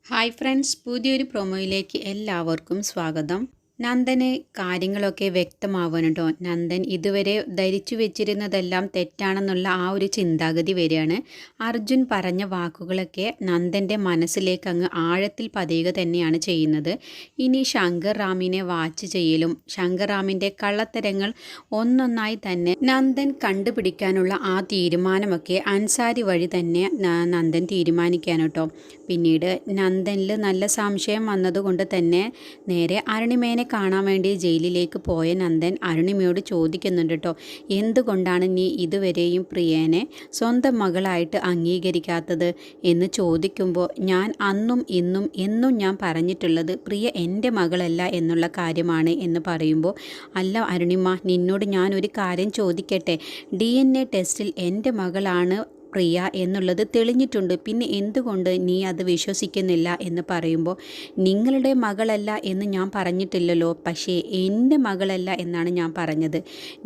Hi friends, പുതിയൊരു പ്രൊമോയിലേക്ക് എല്ലാവർക്കും സ്വാഗതം. നന്ദന് കാര്യങ്ങളൊക്കെ വ്യക്തമാവാനുണ്ടോ. നന്ദൻ ഇതുവരെ ധരിച്ചു വെച്ചിരുന്നതെല്ലാം തെറ്റാണെന്നുള്ള ആ ഒരു ചിന്താഗതി വരികയാണ്. അർജുൻ പറഞ്ഞ വാക്കുകളൊക്കെ നന്ദൻ്റെ മനസ്സിലേക്ക് അങ്ങ് ആഴത്തിൽ പതിയുക തന്നെയാണ് ചെയ്യുന്നത്. ഇനി ശങ്കർ റാമിനെ വാച്ച് ചെയ്യലും ശങ്കർ റാമിൻ്റെ കള്ളത്തരങ്ങൾ ഒന്നൊന്നായി തന്നെ നന്ദൻ കണ്ടുപിടിക്കാനുള്ള ആ തീരുമാനമൊക്കെ അൻസാരി വഴി തന്നെ നന്ദൻ തീരുമാനിക്കാൻ കേട്ടോ. പിന്നീട് നന്ദനിൽ നല്ല സംശയം വന്നതുകൊണ്ട് തന്നെ നേരെ അരുണിമേനെ കാണാൻ വേണ്ടി ജയിലിലേക്ക് പോയ നന്ദൻ അരുണിമയോട് ചോദിക്കുന്നുണ്ട് കേട്ടോ, എന്തുകൊണ്ടാണ് നീ ഇതുവരെയും പ്രിയനെ സ്വന്തം മകളായിട്ട് അംഗീകരിക്കാത്തത് എന്ന് ചോദിക്കുമ്പോൾ ഞാൻ അന്നും ഇന്നും എന്നും ഞാൻ പറഞ്ഞിട്ടുള്ളത് പ്രിയ എൻ്റെ മകളല്ല എന്നുള്ള കാര്യമാണ് എന്ന് പറയുമ്പോൾ, അല്ല അരുണിമ, നിന്നോട് ഞാനൊരു കാര്യം ചോദിക്കട്ടെ, DNA ടെസ്റ്റിൽ എൻ്റെ മകളാണ് പ്രിയ എന്നുള്ളത് തെളിഞ്ഞിട്ടുണ്ട്, പിന്നെ എന്തുകൊണ്ട് നീ അത് വിശ്വസിക്കുന്നില്ല എന്ന് പറയുമ്പോൾ, നിങ്ങളുടെ മകളല്ല എന്ന് ഞാൻ പറഞ്ഞിട്ടില്ലല്ലോ, പക്ഷേ എൻ്റെ മകളല്ല എന്നാണ് ഞാൻ പറഞ്ഞത്.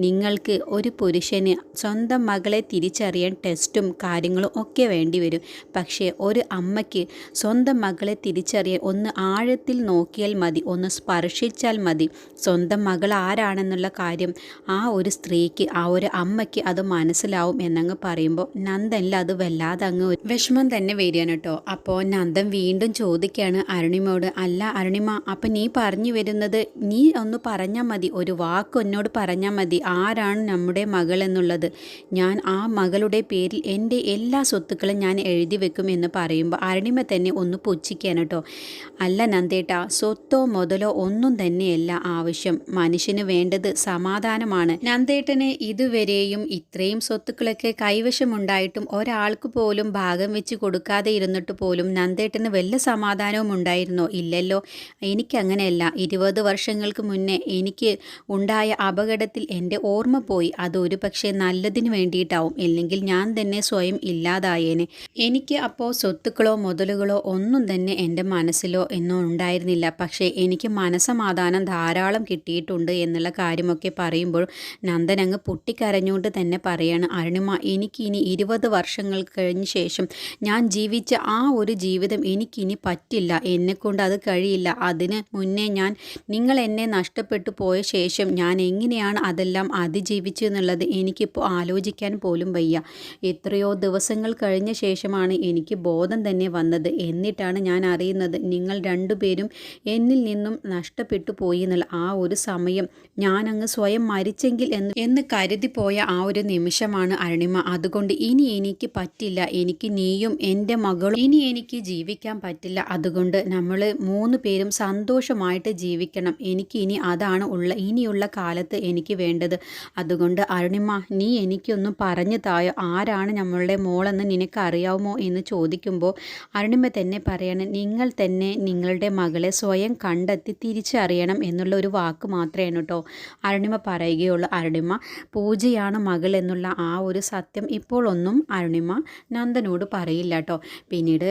നിങ്ങൾക്ക് ഒരു പുരുഷന് സ്വന്തം മകളെ തിരിച്ചറിയാൻ ടെസ്റ്റും കാര്യങ്ങളും ഒക്കെ വേണ്ടി വരും. പക്ഷേ ഒരു അമ്മയ്ക്ക് സ്വന്തം മകളെ തിരിച്ചറിയാൻ ഒന്ന് ആഴത്തിൽ നോക്കിയാൽ മതി, ഒന്ന് സ്പർശിച്ചാൽ മതി. സ്വന്തം മകൾ ആരാണെന്നുള്ള കാര്യം ആ ഒരു സ്ത്രീക്ക്, ആ ഒരു അമ്മയ്ക്ക് അത് മനസ്സിലാവും എന്നങ്ങ് പറയുമ്പോൾ നന്ദനിൽ അത് വല്ലാതെ അങ്ങ് വിഷമം തന്നെ വരികയാണ് കേട്ടോ. അപ്പോൾ നന്ദൻ വീണ്ടും ചോദിക്കുകയാണ് അരുണിമയോട്, അല്ല അരുണിമ, അപ്പം നീ പറഞ്ഞു വരുന്നത്, നീ ഒന്ന് പറഞ്ഞാൽ മതി, ഒരു വാക്ക് എന്നോട് പറഞ്ഞാൽ മതി, ആരാണ് നമ്മുടെ മകൾ എന്നുള്ളത്. ഞാൻ ആ മകളുടെ പേരിൽ എൻ്റെ എല്ലാ സ്വത്തുക്കളും ഞാൻ എഴുതി വെക്കും എന്ന് പറയുമ്പോൾ അരുണിമ തന്നെ ഒന്ന് പുച്ഛിക്കുകയാണ് കേട്ടോ. അല്ല നന്ദേട്ടാ, സ്വത്തോ മുതലോ ഒന്നും തന്നെയല്ല ആവശ്യം, മനുഷ്യന് വേണ്ടത് സമാധാനമാണ്. നന്ദേട്ടന് ഇതുവരെയും ഇത്രയും സ്വത്തുക്കളൊക്കെ കൈവശമുണ്ടായിട്ടും ഒരാൾക്ക് പോലും ഭാഗം വെച്ച് കൊടുക്കാതെ ഇരുന്നിട്ട് പോലും നന്ദേട്ടന് വല്ല സമാധാനവും ഉണ്ടായിരുന്നോ? ഇല്ലല്ലോ. എനിക്കങ്ങനെയല്ല. 20 വർഷങ്ങൾക്ക് മുന്നേ എനിക്ക് ഉണ്ടായ അപകടത്തിൽ എൻ്റെ ഓർമ്മ പോയി. അതൊരു പക്ഷേ നല്ലതിന് വേണ്ടിയിട്ടാവും, ഇല്ലെങ്കിൽ ഞാൻ തന്നെ സ്വയം ഇല്ലാതായേനെ. എനിക്ക് അപ്പോൾ സ്വത്തുക്കളോ മുതലുകളോ ഒന്നും തന്നെ എൻ്റെ മനസ്സിലോ എന്നോ ഉണ്ടായിരുന്നില്ല. പക്ഷേ എനിക്ക് മനസ്സമാധാനം ധാരാളം കിട്ടിയിട്ടുണ്ട് എന്നുള്ള കാര്യമൊക്കെ പറയുമ്പോൾ നന്ദൻ അങ്ങ് പൊട്ടിക്കരഞ്ഞുകൊണ്ട് തന്നെ പറയാണ്, അരുണിമ, എനിക്ക് ഇനി 20 വർഷങ്ങൾക്ക് കഴിഞ്ഞ ശേഷം ഞാൻ ജീവിച്ച ആ ഒരു ജീവിതം എനിക്കിനി പറ്റില്ല, എന്നെക്കൊണ്ട് അത് കഴിയില്ല. അതിന് മുന്നേ നിങ്ങൾ എന്നെ നഷ്ടപ്പെട്ടു പോയ ശേഷം ഞാൻ എങ്ങനെയാണ് അതെല്ലാം അതിജീവിച്ചു എന്നുള്ളത് എനിക്കിപ്പോൾ ആലോചിക്കാൻ പോലും വയ്യ. എത്രയോ ദിവസങ്ങൾ കഴിഞ്ഞ ശേഷമാണ് എനിക്ക് ബോധം തന്നെ വന്നത്. എന്നിട്ടാണ് ഞാൻ അറിയുന്നത് നിങ്ങൾ രണ്ടുപേരും എന്നിൽ നിന്നും നഷ്ടപ്പെട്ടു പോയി എന്നുള്ള ആ ഒരു സമയം ഞാനങ്ങ് സ്വയം മരിച്ചെങ്കിൽ എന്ന് കരുതിപ്പോയ ആ ഒരു നിമിഷമാണ് അരുണിമ. അതുകൊണ്ട് ഇനി എനിക്ക് പറ്റില്ല, എനിക്ക് നീയും എൻ്റെ മകളും ഇനി എനിക്ക് ജീവിക്കാൻ പറ്റില്ല. അതുകൊണ്ട് നമ്മൾ 3 പേരും സന്തോഷമായിട്ട് ജീവിക്കണം. എനിക്ക് ഇനി അതാണ് ഇനിയുള്ള കാലത്ത് എനിക്ക് വേണ്ടത്. അതുകൊണ്ട് അരുണിമ, നീ എനിക്കൊന്ന് പറഞ്ഞു തായോ, ആരാണ് നമ്മളുടെ മോളെന്ന് നിനക്ക് അറിയാമോ എന്ന് ചോദിക്കുമ്പോൾ അരുണിമ തന്നെ പറയാണ്, നിങ്ങൾ തന്നെ നിങ്ങളുടെ മകളെ സ്വയം കണ്ടെത്തി തിരിച്ചറിയണം എന്നുള്ള ഒരു വാക്ക് മാത്രമേ കേട്ടോ അരുണിമ പറയുകയുള്ളൂ. അരുണിമ പൂജയാണ് മകൾ എന്നുള്ള ആ ഒരു സത്യം ഇപ്പോൾ ഒന്നും അരുണിമ നന്ദനോട് പറയില്ല കേട്ടോ. പിന്നീട്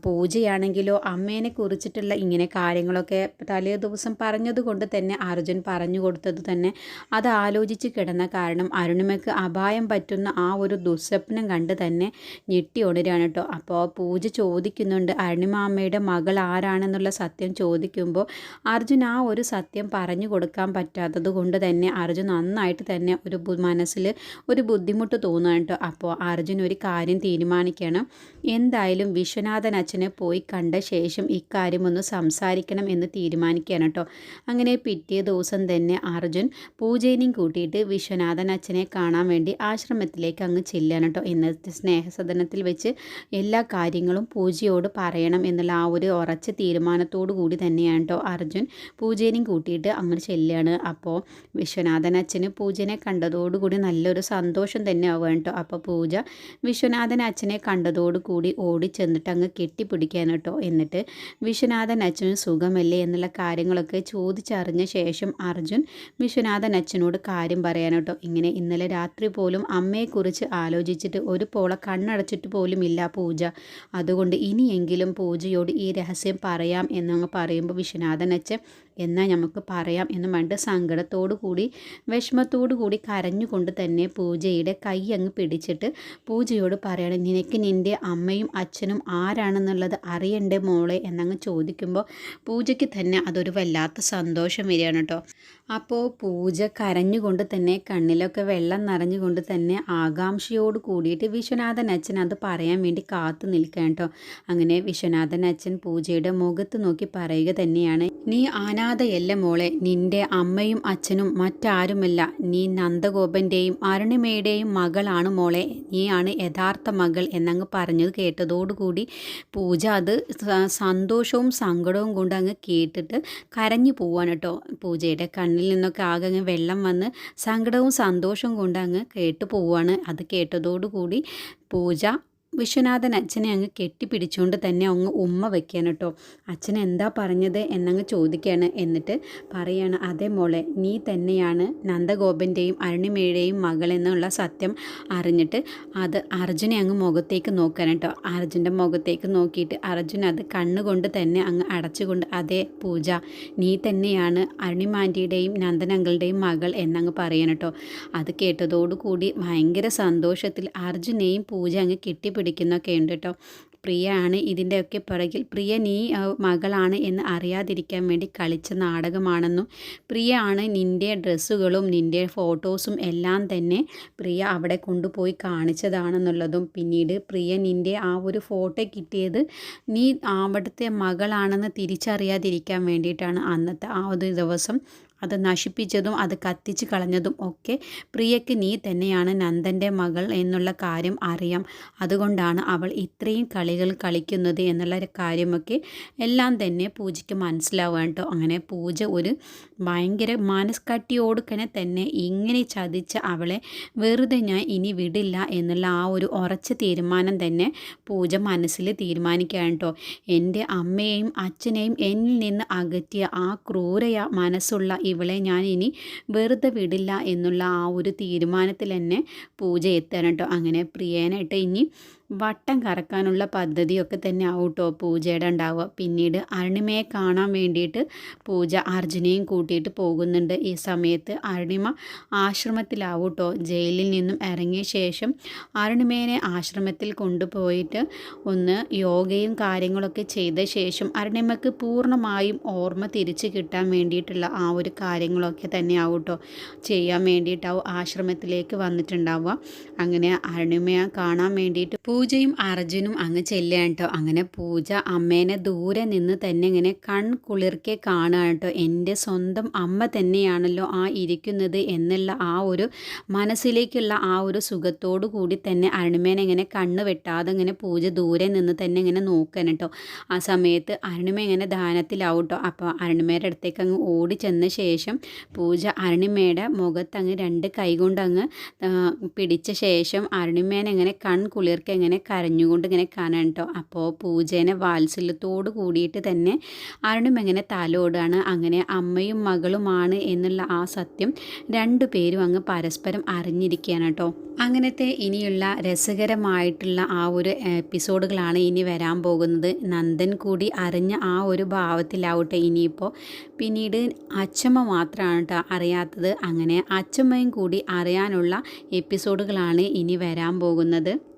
പൂജയാണെങ്കിലോ അമ്മേനെ കുറിച്ചിട്ടുള്ള ഇങ്ങനെ കാര്യങ്ങളൊക്കെ തലേ ദിവസം പറഞ്ഞതുകൊണ്ട് തന്നെ അർജുൻ പറഞ്ഞു കൊടുത്തത് തന്നെ അത് ആലോചിച്ച് കിടന്ന കാരണം അരുണിമയ്ക്ക് അപായം പറ്റുന്ന ആ ഒരു ദുസ്വപ്നം കണ്ട് തന്നെ ഞെട്ടി ഉണരുകയാണ് കേട്ടോ. അപ്പോൾ പൂജ ചോദിക്കുന്നുണ്ട് അരുണിമ അമ്മയുടെ മകൾ ആരാണെന്നുള്ള സത്യം ചോദിക്കുമ്പോൾ അർജുൻ ആ ഒരു സത്യം പറഞ്ഞു കൊടുക്കാൻ പറ്റാത്തത് കൊണ്ട് തന്നെ അർജുൻ നന്നായിട്ട് തന്നെ ഒരു മനസ്സിൽ ഒരു ബുദ്ധിമുട്ട് തോന്നുകയാണ് കേട്ടോ. അപ്പോൾ അർജുൻ ഒരു കാര്യം തീരുമാനിക്കണം, എന്തായാലും വിശ്വനാഥൻ അച്ഛനെ പോയി കണ്ട ശേഷം ഇക്കാര്യം ഒന്ന് സംസാരിക്കണം എന്ന് തീരുമാനിക്കുകയാണ് കേട്ടോ. അങ്ങനെ പിറ്റേ ദിവസം തന്നെ അർജുൻ പൂജേനെയും കൂട്ടിയിട്ട് വിശ്വനാഥൻ അച്ഛനെ കാണാൻ വേണ്ടി ആശ്രമത്തിലേക്ക് അങ്ങ് ചെല്ലുകയാണ് കേട്ടോ. ഇന്നത്തെ സ്നേഹസദനത്തിൽ വെച്ച് എല്ലാ കാര്യങ്ങളും പൂജയോട് പറയണം എന്നുള്ള ആ ഒരു ഉറച്ച തീരുമാനത്തോടു കൂടി തന്നെയാണ് കേട്ടോ അർജുൻ പൂജേനെയും കൂട്ടിയിട്ട് അങ്ങ് ചെല്ലുകയാണ്. അപ്പോൾ വിശ്വനാഥൻ അച്ഛന് പൂജനെ കണ്ടതോടുകൂടി നല്ലൊരു സന്തോഷം തന്നെ ആവുകയാണ് കേട്ടോ. അപ്പോൾ പൂജ വിശ്വനാഥൻ അച്ഛനെ കണ്ടതോടുകൂടി ഓടിച്ചെന്നിട്ട് അങ്ങ് കെട്ടിപ്പിടിക്കാൻ കേട്ടോ. എന്നിട്ട് വിശ്വനാഥൻ അച്ഛന് സുഖമല്ലേ എന്നുള്ള കാര്യങ്ങളൊക്കെ ചോദിച്ചറിഞ്ഞ ശേഷം അർജുൻ വിശ്വനാഥൻ അച്ഛനോട് കാര്യം പറയാൻ കേട്ടോ. ഇങ്ങനെ ഇന്നലെ രാത്രി പോലും അമ്മയെക്കുറിച്ച് ആലോചിച്ചിട്ട് ഒരു പോള കണ്ണടച്ചിട്ട് പോലും ഇല്ല പൂജ, അതുകൊണ്ട് ഇനിയെങ്കിലും പൂജയോട് ഈ രഹസ്യം പറയാം എന്നങ്ങ് പറയുമ്പോൾ വിശ്വനാഥൻ അച്ഛൻ എന്നാൽ നമുക്ക് പറയാം എന്ന് പറഞ്ഞിട്ട് സങ്കടത്തോടു കൂടി വിഷമത്തോടു കൂടി കരഞ്ഞുകൊണ്ട് തന്നെ പൂജയുടെ കൈ അങ്ങ് പിടിച്ചിട്ട് പൂജയോട് പറയണം, നിനക്ക് നിൻ്റെ അമ്മയും അച്ഛനും ആരാണെന്നുള്ളത് അറിയണ്ടേ മോളെ എന്നങ്ങ് ചോദിക്കുമ്പോൾ പൂജയ്ക്ക് തന്നെ അതൊരു വല്ലാത്ത സന്തോഷം വരികയാണ് കേട്ടോ. അപ്പോൾ പൂജ കരഞ്ഞുകൊണ്ട് തന്നെ കണ്ണിലൊക്കെ വെള്ളം നിറഞ്ഞുകൊണ്ട് തന്നെ ആകാംക്ഷയോട് കൂടിയിട്ട് വിശ്വനാഥൻ അച്ഛൻ അത് പറയാൻ വേണ്ടി കാത്തു നിൽക്കാൻ കേട്ടോ. അങ്ങനെ വിശ്വനാഥൻ അച്ഛൻ പൂജയുടെ മുഖത്ത് നോക്കി പറയുക തന്നെയാണ്, നീ അനാഥയല്ല മോളെ, നിൻ്റെ അമ്മയും അച്ഛനും മറ്റാരുമല്ല, നീ നന്ദഗോപൻ്റെയും അരുണിമയുടെയും മകളാണ് മോളെ, നീയാണ് യഥാർത്ഥ മകൾ എന്നങ്ങ് പറഞ്ഞത് കേട്ടതോടുകൂടി പൂജ അത് സന്തോഷവും സങ്കടവും കൊണ്ട് അങ്ങ് കേട്ടിട്ട് കരഞ്ഞു പോവാണ് കേട്ടോ. പൂജയുടെ കണ്ണിൽ നിന്നൊക്കെ ആകെ അങ്ങ് വെള്ളം വന്ന് സങ്കടവും സന്തോഷവും കൊണ്ട് അങ്ങ് കേട്ടു പോവാണ്. അത് കേട്ടതോടുകൂടി പൂജ വിശ്വനാഥൻ അച്ഛനെ അങ്ങ് കെട്ടിപ്പിടിച്ചുകൊണ്ട് തന്നെ അങ്ങ് ഉമ്മ വയ്ക്കാൻ കേട്ടോ. അച്ഛൻ എന്താ പറഞ്ഞത് എന്നങ്ങ് ചോദിക്കുകയാണ്. എന്നിട്ട് പറയാണ്, അതേ മോളെ, നീ തന്നെയാണ് നന്ദഗോപൻ്റെയും അരുണിമയുടെയും മകൾ എന്നുള്ള സത്യം അറിഞ്ഞിട്ട് അത് അർജുനെ അങ്ങ് മുഖത്തേക്ക് നോക്കാൻ കേട്ടോ. അർജുൻ്റെ മുഖത്തേക്ക് നോക്കിയിട്ട് അർജുൻ അത് കണ്ണുകൊണ്ട് തന്നെ അങ്ങ് അടച്ചുകൊണ്ട്, അതേ പൂജ, നീ തന്നെയാണ് അരുണിമാൻ്റിയുടെയും നന്ദനങ്ങളുടെയും മകൾ എന്നങ്ങ് പറയാൻ കേട്ടോ. അത് കേട്ടതോടുകൂടി ഭയങ്കര സന്തോഷത്തിൽ അർജുനെയും പൂജ അങ്ങ് കെട്ടിപ്പിടിക്കുന്നൊക്കെ ഉണ്ട് കേട്ടോ. പ്രിയ ആണ് ഇതിൻ്റെയൊക്കെ പുറകിൽ. പ്രിയ നീ മകളാണ് എന്ന് അറിയാതിരിക്കാൻ വേണ്ടി കളിച്ച നാടകമാണെന്നും പ്രിയ ആണ് നിൻ്റെ ഡ്രസ്സുകളും നിൻ്റെ ഫോട്ടോസും എല്ലാം തന്നെ പ്രിയ അവിടെ കൊണ്ടുപോയി കാണിച്ചതാണെന്നുള്ളതും പിന്നീട് പ്രിയ നിൻ്റെ ആ ഒരു ഫോട്ടോ കിട്ടിയത് നീ അവിടുത്തെ മകളാണെന്ന് തിരിച്ചറിയാതിരിക്കാൻ വേണ്ടിയിട്ടാണ് അന്നത്തെ ആ ഒരു ദിവസം അത് നശിപ്പിച്ചതും അത് കത്തിച്ച് കളഞ്ഞതും ഒക്കെ പ്രിയയ്ക്ക് നീ തന്നെയാണ് നന്ദൻ്റെ മകൾ എന്നുള്ള കാര്യം അറിയാം, അതുകൊണ്ടാണ് അവൾ ഇത്രയും കളികൾ കളിക്കുന്നത് എന്നുള്ള കാര്യമൊക്കെ എല്ലാം തന്നെ പൂജയ്ക്ക് മനസ്സിലാവുക കേട്ടോ. അങ്ങനെ പൂജ ഒരു ഭയങ്കര മനസ്കട്ടിയോടുക്കനെ തന്നെ ഇങ്ങനെ ചതിച്ച അവളെ വെറുതെ ഞാൻ ഇനി വിടില്ല എന്നുള്ള ആ ഒരു ഉറച്ച തീരുമാനം തന്നെ പൂജ മനസ്സിൽ തീരുമാനിക്കുകയാണ് കേട്ടോ. എൻ്റെ അമ്മയെയും അച്ഛനെയും എന്നിൽ നിന്ന് അകറ്റിയ ആ ക്രൂരയ മനസ്സുള്ള ഇവളെ ഞാൻ ഇനി വെറുതെ വിടില്ല എന്നുള്ള ആ ഒരു തീരുമാനത്തിൽ തന്നെ പൂജ എത്താൻ കേട്ടോ. അങ്ങനെ പ്രിയനായിട്ട് ഇനി വട്ടം കറക്കാനുള്ള പദ്ധതിയൊക്കെ തന്നെ ആവട്ടോ പൂജയുടെ ഉണ്ടാവുക. പിന്നീട് അരുണിമയെ കാണാൻ വേണ്ടിയിട്ട് പൂജ അർജുനെയും കൂട്ടിയിട്ട് പോകുന്നുണ്ട്. ഈ സമയത്ത് അരുണിമ ആശ്രമത്തിലാവട്ടോ. ജയിലിൽ നിന്നും ഇറങ്ങിയ ശേഷം അരുണിമേനെ ആശ്രമത്തിൽ കൊണ്ടുപോയിട്ട് ഒന്ന് യോഗയും കാര്യങ്ങളൊക്കെ ചെയ്ത ശേഷം അരുണിമയ്ക്ക് പൂർണ്ണമായും ഓർമ്മ തിരിച്ചു കിട്ടാൻ വേണ്ടിയിട്ടുള്ള ആ ഒരു കാര്യങ്ങളൊക്കെ തന്നെ ആവട്ടോ ചെയ്യാൻ വേണ്ടിയിട്ടാവും ആശ്രമത്തിലേക്ക് വന്നിട്ടുണ്ടാവുക. അങ്ങനെ അരുണിമയെ കാണാൻ വേണ്ടിയിട്ട് പൂജയും അർജുനും അങ്ങ് ചെല്ലുകയാണ് കേട്ടോ. അങ്ങനെ പൂജ അമ്മേനെ ദൂരെ നിന്ന് തന്നെ ഇങ്ങനെ കൺകുളിർക്കെ കാണുകയാണ് കേട്ടോ. എൻ്റെ സ്വന്തം അമ്മ തന്നെയാണല്ലോ ആ ഇരിക്കുന്നത് എന്നുള്ള ആ ഒരു മനസ്സിലേക്കുള്ള ആ ഒരു സുഖത്തോടു കൂടി തന്നെ അരുണിമേനെ ഇങ്ങനെ കണ്ണ് വെട്ടാതെ ഇങ്ങനെ പൂജ ദൂരെ നിന്ന് തന്നെ ഇങ്ങനെ നോക്കാൻ കേട്ടോ. ആ സമയത്ത് അരുണിമ ഇങ്ങനെ ധ്യാനത്തിലാവും കേട്ടോ. അപ്പോൾ അരുണിമയുടെ അടുത്തേക്ക് അങ്ങ് ഓടി ചെന്ന ശേഷം പൂജ അരുണിമയുടെ മുഖത്ത് അങ്ങ് രണ്ട് കൈ കൊണ്ട് അങ്ങ് പിടിച്ച ശേഷം അരുണിമേനെ ഇങ്ങനെ കൺകുളിർക്കെ ഇങ്ങനെ കരഞ്ഞുകൊണ്ട് ഇങ്ങനെ കാണാൻ കേട്ടോ. അപ്പോൾ പൂജേനെ വാത്സല്യത്തോട് കൂടിയിട്ട് തന്നെ അരുണിമ ഇങ്ങനെ തലോടാണ്. അങ്ങനെ അമ്മയും മകളുമാണ് എന്നുള്ള ആ സത്യം രണ്ടുപേരും അങ്ങ് പരസ്പരം അറിഞ്ഞിരിക്കുകയാണ് കേട്ടോ. അങ്ങനത്തെ ഇനിയുള്ള രസകരമായിട്ടുള്ള ആ ഒരു എപ്പിസോഡുകളാണ് ഇനി വരാൻ പോകുന്നത്. നന്ദൻ കൂടി അറിഞ്ഞ ആ ഒരു ഭാവത്തിലാവട്ടെ ഇനിയിപ്പോൾ. പിന്നീട് അച്ചമ്മ മാത്രമാണ് കേട്ടോ അറിയാത്തത്. അങ്ങനെ അച്ചമ്മയും കൂടി അറിയാനുള്ള എപ്പിസോഡുകളാണ് ഇനി വരാൻ പോകുന്നത്.